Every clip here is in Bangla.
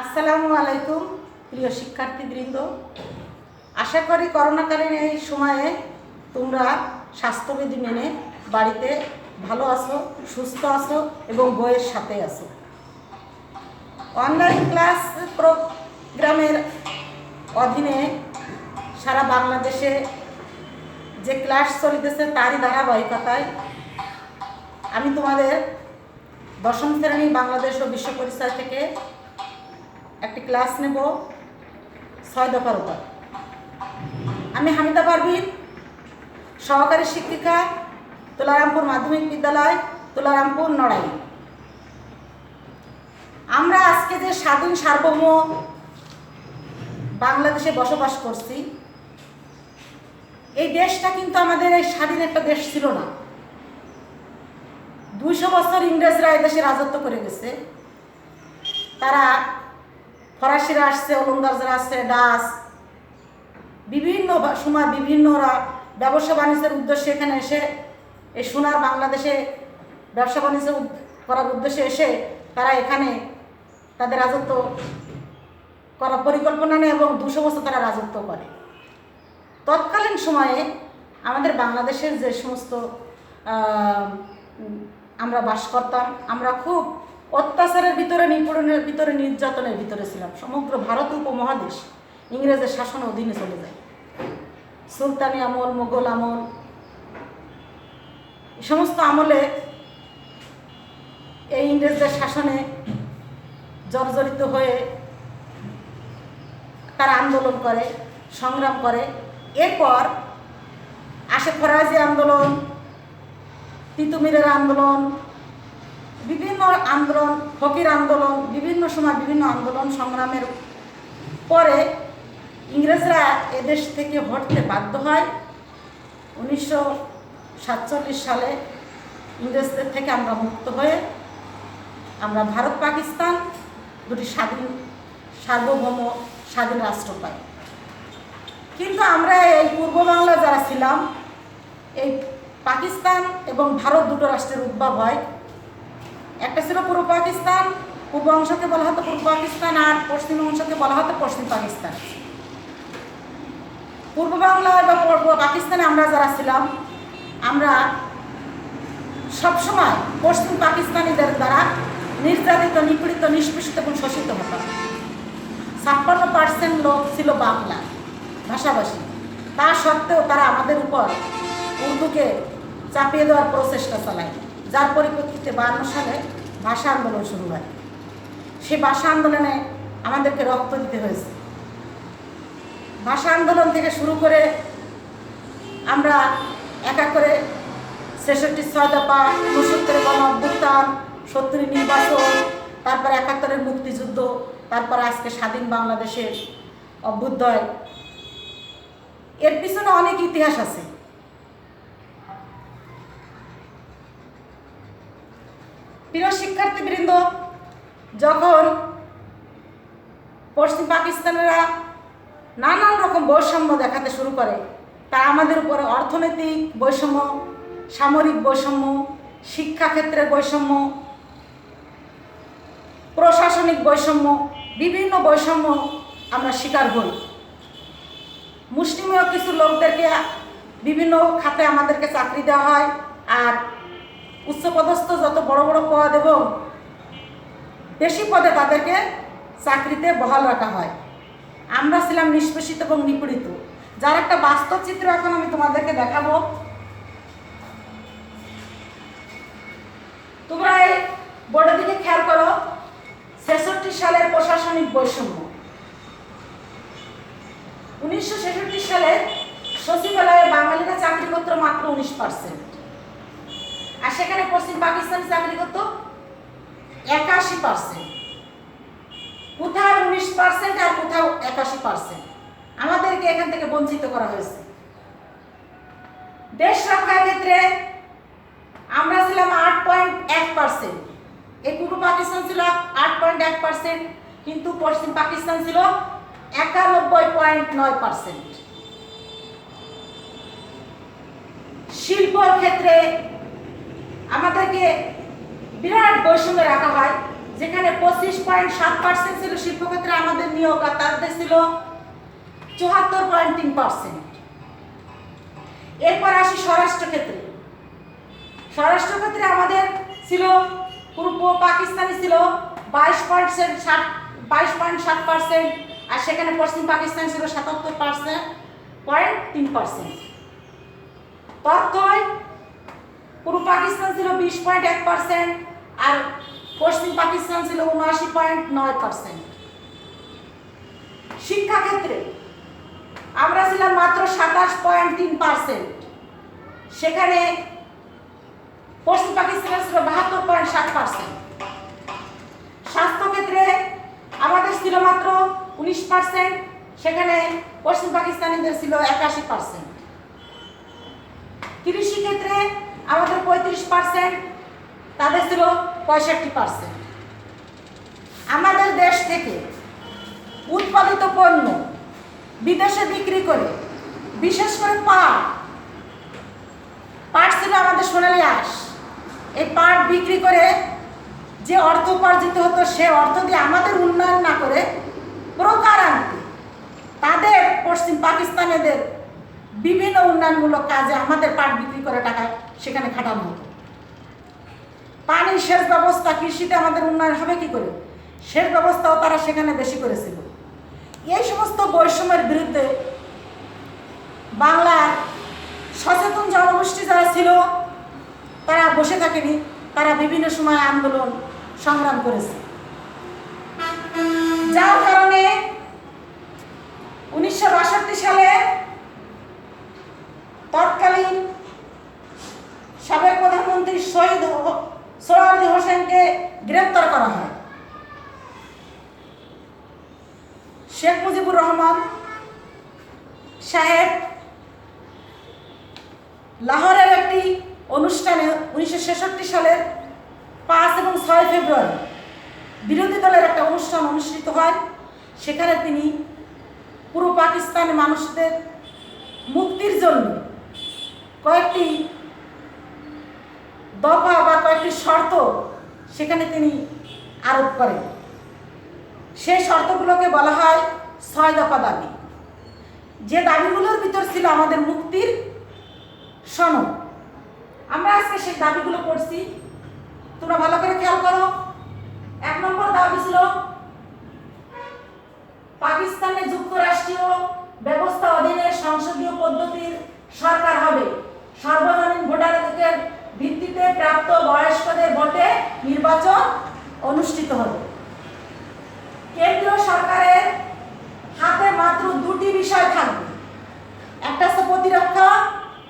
আসসালামু আলাইকুম প্রিয় শিক্ষার্থীবৃন্দ, আশা করি করোনাকালীন এই সময়ে তোমরা স্বাস্থ্যবিধি মেনে বাড়িতে ভালো আছো, সুস্থ আছো এবং বইয়ের সাথে আছো। অনলাইন ক্লাস প্রোগ্রামের অধীনে সারা বাংলাদেশে যে ক্লাস চলিতেছে তারই ধারাবাহিকতায় আমি তোমাদের দশম শ্রেণী বাংলাদেশ ও বিশ্ব পরিচয় থেকে একটি ক্লাস নেব 6 দফার উপর। আমি হামিদা পারভিন, সহকারী শিক্ষিকা, তুলারামপুর মাধ্যমিক বিদ্যালয়, তুলারামপুর, নড়াইল। আমরা আজকে যে স্বাধীন সার্বভৌম বাংলাদেশে বসবাস করছি, এই দেশটা কিন্তু আমাদের এই স্বাধীন একটা দেশ ছিল না। 200 বছর ইংরেজরা এই দেশে রাজত্ব করে গেছে। তারা ফরাসিরা আসছে, ওলন্দাজরা আসছে, ডাচ, বিভিন্ন সময় বিভিন্নরা ব্যবসা বাণিজ্যের উদ্দেশ্যে এখানে এসে এই সোনার বাংলাদেশে ব্যবসা বাণিজ্য করার উদ্দেশ্যে এসে তারা এখানে তাদের রাজত্ব করার পরিকল্পনা নেয় এবং 200 বছর তারা রাজত্ব করে। তৎকালীন সময়ে আমাদের বাংলাদেশের যে সমস্ত আমরা বাস করতাম, আমরা খুব অত্যাচারের ভিতরে, নিপীড়নের ভিতরে, নির্যাতনের ভিতরে ছিলাম। সমগ্র ভারত উপমহাদেশ ইংরেজের শাসনের অধীনে চলে যায়। সুলতানি আমল, মোগল আমল, এই সমস্ত আমলে এই ইংরেজদের শাসনে জর্জরিত হয়ে তারা আন্দোলন করে, সংগ্রাম করে। এরপর আসে ফরাজি আন্দোলন, তিতুমিরের আন্দোলন, বিভিন্ন আন্দোলন, ফকির আন্দোলন, বিভিন্ন সময় বিভিন্ন আন্দোলন সংগ্রামের পরে ইংরেজরা এদেশ থেকে হটতে বাধ্য হয়। 1947 সালে ইংরেজদের থেকে আমরা মুক্ত হয়ে আমরা ভারত পাকিস্তান দুটি স্বাধীন সার্বভৌম স্বাধীন রাষ্ট্র পাই। কিন্তু আমরা এই পূর্ব বাংলা যারা ছিলাম, এই পাকিস্তান এবং ভারত দুটো রাষ্ট্রের উদ্ভব হয়। একটা ছিল পূর্ব পাকিস্তান, পূর্ব অংশকে বলা হতো পূর্ব পাকিস্তান, আর পশ্চিম অংশকে বলা হতো পশ্চিম পাকিস্তান। পূর্ব বাংলায় বা পূর্ব পাকিস্তানে আমরা যারা ছিলাম, আমরা সবসময় পশ্চিম পাকিস্তানিদের দ্বারা নির্যাতিত, নিপীড়িত, নিষ্পেষিত এবং শোষিত হতাম। 56% লোক ছিল বাংলা ভাষাভাষী, তা সত্ত্বেও তারা আমাদের উপর উর্দুকে চাপিয়ে দেওয়ার প্রচেষ্টা চালায়, যার পরিপ্রেক্ষিতে 52 সালে ভাষা আন্দোলন শুরু হয়। সেই ভাষা আন্দোলনে আমাদেরকে রক্ত দিতে হয়েছে। ভাষা আন্দোলন থেকে শুরু করে আমরা এক এক করে 66 6 দফা, 69 গণ অভ্যুত্থান, 70 নির্বাচন, তারপর 71 মুক্তিযুদ্ধ, তারপর আজকে স্বাধীন বাংলাদেশের অভ্যুদয়। এর পিছনে অনেক ইতিহাস আছে। প্রিয় শিক্ষার্থীবৃন্দ, যখন পশ্চিম পাকিস্তানেরা নানান রকম বৈষম্য দেখাতে শুরু করে, তারা আমাদের উপরে অর্থনৈতিক বৈষম্য, সামরিক বৈষম্য, শিক্ষাক্ষেত্রের বৈষম্য, প্রশাসনিক বৈষম্য, বিভিন্ন বৈষম্য আমরা শিকার হই। মুসলিমীয় কিছু লোকদেরকে বিভিন্ন খাতে আমাদেরকে চাকরি দেওয়া হয়, আর উচ্চপদস্থ যত বড় বড় পদ এবং বেশি পদে তাদেরকে চাকরিতে বহাল রাখা হয়। আমরা ছিলাম নিষ্পেষিত এবং নিপীড়িত, যার একটা বাস্তব চিত্র এখন আমি তোমাদেরকে দেখাবো। তোমরা এই বোর্ডের দিকে খেয়াল করো। 66 সালের প্রশাসনিক বৈষম্য। 1966 সালে সচিবালয়ে বাঙালিরা চাকরি করত মাত্র 19%, আর সেখানে পশ্চিম পাকিস্তানে চাকরি করত 81%। কোথাও 19% আর কোথাও 81%। আমাদেরকে এখান থেকে বঞ্চিত করা হয়েছে। দেশ রক্ষার ক্ষেত্রে আমরা ছিলাম 8.1%। এই পূর্ব পাকিস্তান ছিল 8.1%, কিন্তু পশ্চিম পাকিস্তান ছিল 91.9%। শিল্পর ক্ষেত্রে আমাদেরকে বিরাট বৈষম্যে রাখা হয়, যেখানে 25.7% ছিল শিল্পক্ষেত্রে আমাদের নিয়োগ, আর তাদের ছিল 74.3%। এরপর আসি স্বরাষ্ট্রক্ষেত্রে। স্বরাষ্ট্রক্ষেত্রে আমাদের ছিল পূর্ব পাকিস্তানে ছিল 22.7%, আর সেখানে পশ্চিম পাকিস্তান ছিল 77.3%। তথ্যই পূর্ব পাকিস্তান ছিল 20.1%, আর পশ্চিম পাকিস্তান ছিল 79.9%। শিক্ষাক্ষেত্রে আমরা ছিলাম মাত্র 27.3%, সেখানে পশ্চিম পাকিস্তানে ছিল 72.7%। স্বাস্থ্যক্ষেত্রে আমাদের ছিল মাত্র 19%, সেখানে পশ্চিম পাকিস্তানিদের ছিল 81%। কৃষিক্ষেত্রে আমাদের 35%, তাদের ছিল 65%। আমাদের দেশ থেকে উৎপাদিত পণ্য বিদেশে বিক্রি করে, বিশেষ করে পাট ছিল আমাদের সোনালী আঁশ। এই পাট বিক্রি করে যে অর্থ উপার্জিত হতো, সে অর্থ দিয়ে আমাদের উন্নয়ন না করে প্রকারান্তে তাদের পশ্চিম পাকিস্তানিদের বিভিন্ন উন্নয়নমূলক কাজে আমাদের পাট বিক্রি করে টাকা সেখানে খাটানো হতো। পানি সেচ ব্যবস্থা, কৃষিতে আমাদের উন্নয়ন হবে কি করে, সেচ ব্যবস্থাও তারা সেখানে বেশি করেছিল। এই সমস্ত বৈষম্যের বিরুদ্ধে বাংলার সচেতন জনগোষ্ঠী যারা ছিল তারা বসে থাকেনি, তারা বিভিন্ন সময় আন্দোলন সংগ্রাম করেছে। যার কারণে 1962 সালে তৎকালীন সাবেক প্রধানমন্ত্রী শহীদ সোহরাওয়ার্দী হোসেনকে গ্রেপ্তার করা হয়। শেখ মুজিবুর রহমান সাহেব লাহোরের একটি অনুষ্ঠানে 1966 সালের 5 এবং 6 ফেব্রুয়ারি বিরোধী দলের একটা অনুষ্ঠান অনুষ্ঠিত হয়। সেখানে তিনি পূর্ব পাকিস্তানের মানুষদের মুক্তির জন্য কয়েকটি দফা বা কয়েকটি শর্ত সেখানে তিনি আরোপ করেন। সেই শর্তগুলোকে বলা হয় 6 দফা দাবি। যে দাবিগুলোর ভিতর ছিল আমাদের মুক্তির সনদ। আমরা আজকে সেই দাবিগুলো পড়ছি, তোমরা ভালো করে খেয়াল করো। 1 নম্বর দাবি ছিল পাকিস্তানে যুক্তরাষ্ট্রীয় ব্যবস্থা অধীনে সংসদীয় পদ্ধতির সরকার হবে, সর্বজনীন ভোটাধিকারের ভিত্তিতে প্রাপ্ত বয়স্কদের ভোটে নির্বাচন অনুষ্ঠিত হবে। কেন্দ্রীয় সরকারের হাতে মাত্র 2টি বিষয় থাকবে, একটা হচ্ছে প্রতিরক্ষা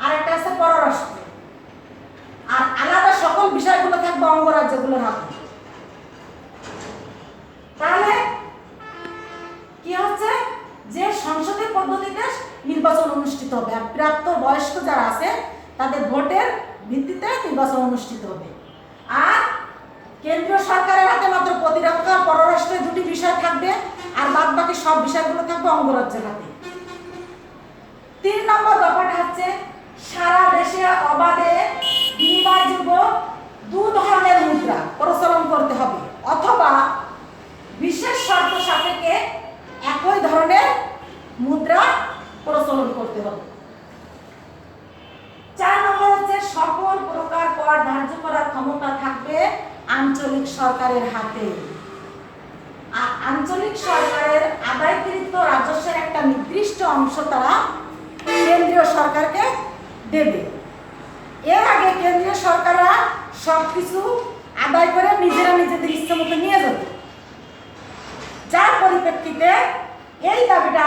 আর একটা হচ্ছে পররাষ্ট্র, আর আলাদা সকল বিষয়গুলো থাকবে অঙ্গরাজ্যগুলোর হাতে। তাহলে কি হচ্ছে যে সংসদীয় পদ্ধতিতে নির্বাচন অনুষ্ঠিত হবে, আর প্রাপ্ত বয়স্ক যারা আছে তাদের ভোটের ভিত্তিতে নির্বাচন অনুষ্ঠিত হবে। আর কেন্দ্রীয় সরকারের হাতে মাত্র প্রতিরক্ষা পররাষ্ট্রের 2টি বিষয় থাকবে, আর বাদবাকি সব বিষয়গুলো থাকবে অঙ্গরাজ্যের হাতে। 3 নম্বর ব্যাপারটা হচ্ছে সারা দেশে অবাধে বিনিময়যোগ্য 2 ধরনের মুদ্রা প্রচলন করতে হবে, অথবা বিশেষ শর্ত সাপেক্ষে একই ধরনের মুদ্রা প্রচলন করতে হবে। 4 নম্বর হচ্ছে সকল প্রকার কর ধার্য করার ক্ষমতা থাকবে আঞ্চলিক সরকারের হাতে, আর আঞ্চলিক সরকারের আদায়কৃত রাজস্বের একটা নির্দিষ্ট অংশ তারা কেন্দ্রীয় সরকারকে দেবে। এর আগে কেন্দ্রীয় সরকাররা সবকিছু আদায় করে নিজেরা নিজেদের ইচ্ছে মতো নিয়ে যেত, যার পরিপ্রেক্ষিতে এই দাবিটা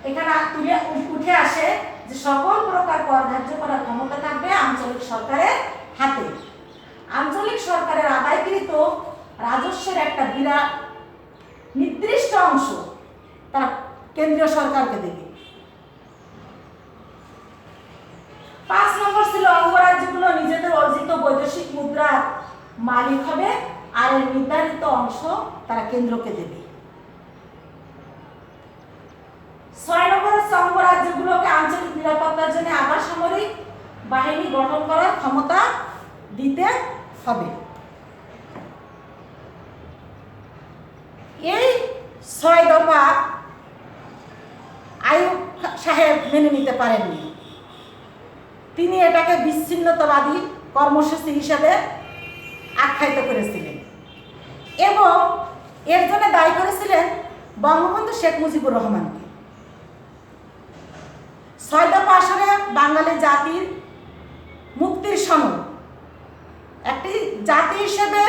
এখানে তুলে উঠে আসে যে সকল প্রকার কর ধার্য করার ক্ষমতা থাকবে আঞ্চলিক সরকারের হাতে। আঞ্চলিক সরকারের আদায়কৃত রাজস্বের একটা বিরাট নির্দিষ্ট অংশ তারা কেন্দ্রীয় সরকারকে দেবে। 5 নম্বর ছিল অঙ্গরাজ্যগুলো নিজেদের অর্জিত বৈদেশিক মুদ্রার মালিক হবে, আর এর নির্ধারিত অংশ তারা কেন্দ্রকে দেবে। 6 নম্বর অঙ্গরাজ্যগুলোকে আঞ্চলিক নিরাপত্তার জন্য আধা সামরিক বাহিনী গঠন করার ক্ষমতা দিতে হবে। এই 6 দফা আইয়ুব সাহেব মেনে নিতে পারেননি। তিনি এটাকে বিচ্ছিন্নতাবাদী কর্মসূচি হিসাবে আখ্যায়িত করেছিলেন এবং এর জন্য দায়ী করেছিলেন বঙ্গবন্ধু শেখ মুজিবুর রহমানকে। 6 দফা আসলে বাঙালি জাতির মুক্তির সনদ। একটি জাতি হিসেবে,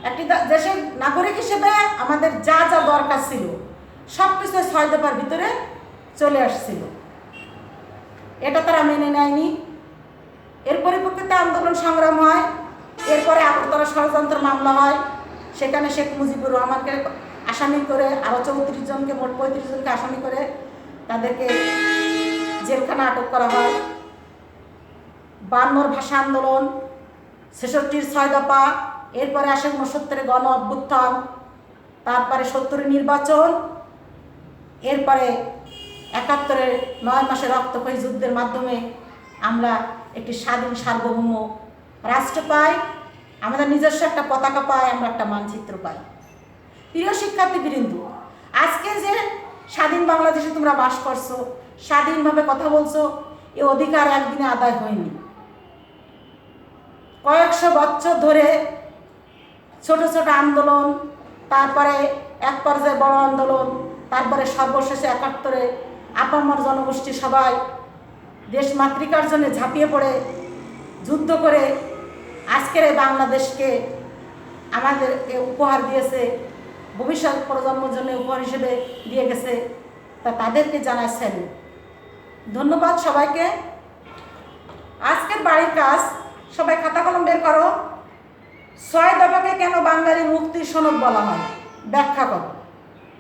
একটি দেশের নাগরিক হিসেবে আমাদের যা যা দরকার ছিল সব কিছু 6 দফার ভিতরে চলে আসছিল। এটা তারা মেনে নেয়নি। এর পরিপ্রেক্ষিতে আন্দোলন সংগ্রাম হয়। এরপরে আগরতলা ষড়যন্ত্র মামলা হয়। সেখানে শেখ মুজিবুর রহমানকে আসামি করে আরও 34 জনকে, মোট 35 জনকে আসামি করে তাদেরকে জেলখানা আটক করা হয়। 52 ভাষা আন্দোলন, 66 6 দফা, এরপরে আসে 69 গণ অভ্যুত্থান, তারপরে 70 নির্বাচন, এরপরে 71 9 মাসের রক্তক্ষয়ী যুদ্ধের মাধ্যমে আমরা একটি স্বাধীন সার্বভৌম রাষ্ট্র পাই, আমাদের নিজস্ব একটা পতাকা পাই, আমরা একটা মানচিত্র পাই। প্রিয় শিক্ষার্থীবৃন্দ, আজকে যে স্বাধীন বাংলাদেশে তোমরা বাস করছো, স্বাধীনভাবে কথা বলছো, এ অধিকার একদিনে আদায় হয়নি। কয়েকশো বছর ধরে ছোট ছোট আন্দোলন, তারপরে এক পর্যায়ে বড় আন্দোলন, তারপরে সর্বশেষে 71-এ আপামর জনগোষ্ঠী সবাই দেশ মাতৃকার জন্য ঝাঁপিয়ে পড়ে যুদ্ধ করে আজকের এই বাংলাদেশকে আমাদেরকে উপহার দিয়েছে, ভবিষ্যৎ প্রজন্মের জন্য উপহার হিসেবে দিয়ে গেছে। তা তাদেরকে জানাচ্ছেন ধন্যবাদ সবাইকে। আজকের বাড়ির কাজ, সবাই খাতা কলম বের করো। 6 দফাকে কেন বাঙালির মুক্তির সনদ বলা হয় ব্যাখ্যা করো।